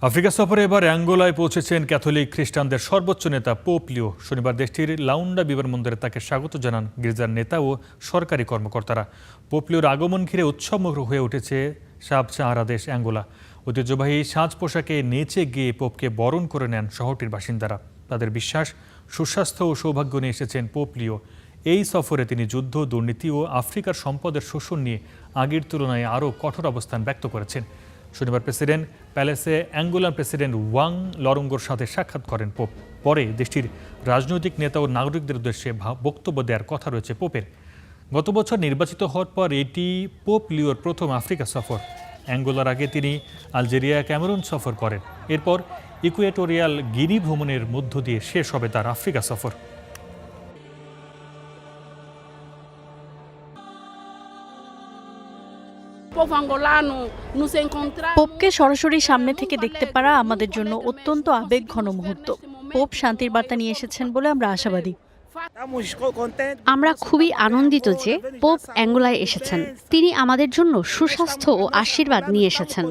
Africa সফরে এবার অ্যাঙ্গোলায় পৌঁছেছেন ক্যাথলিক খ্রিস্টানদের সর্বোচ্চ নেতা পোপ লিও। শনিবার দেশটির লাউন্ডা বিমানবন্দরে তাকে স্বাগত জানান গির্জার নেতা ও সরকারি কর্মকর্তারা। পোপ লিওর আগমন ঘিরে উৎসবমুখর হয়ে উঠেছে সাবসাহারা দেশ অ্যাঙ্গোলা। ঐতিহ্যবাহী সাজ পোশাকে নেচে গিয়ে পোপকে বরণ করে নেন শহরটির বাসিন্দারা। তাদের বিশ্বাস, সুস্বাস্থ্য ও সৌভাগ্য নিয়ে এসেছেন পোপ লিও। এই সফরে তিনি যুদ্ধ, দুর্নীতি ও আফ্রিকার সম্পদের শোষণ নিয়ে আগের তুলনায় আরও কঠোর অবস্থান ব্যক্ত করেছেন। শনিবার প্রেসিডেন্ট প্যালেসে অ্যাঙ্গোলার প্রেসিডেন্ট ওয়াং লরঙ্গোর সাথে সাক্ষাৎ করেন পোপ। পরে দেশটির রাজনৈতিক নেতা ও নাগরিকদের উদ্দেশ্যে বক্তব্য দেওয়ার কথা রয়েছে পোপের। গত বছর নির্বাচিত হওয়ার পর এটি পোপ লিওর প্রথম আফ্রিকা সফর। অ্যাঙ্গোলার আগে তিনি আলজেরিয়া, ক্যামেরুন সফর করেন। এরপর ইকুয়েটোরিয়াল গিনি ভ্রমণের মধ্য দিয়ে শেষ হবে তার আফ্রিকা সফর। পোপকে সরাসরি সামনে থেকে দেখতে পারা আমাদের জন্য অত্যন্ত আবেগঘন মুহূর্ত। পোপ শান্তির বার্তা নিয়ে এসেছেন বলে আমরা আশাবাদী। আমরা খুবই আনন্দিত যে পোপ অ্যাঙ্গোলায় এসেছেন। তিনি আমাদের জন্য সুস্বাস্থ্য ও আশীর্বাদ নিয়ে এসেছেন।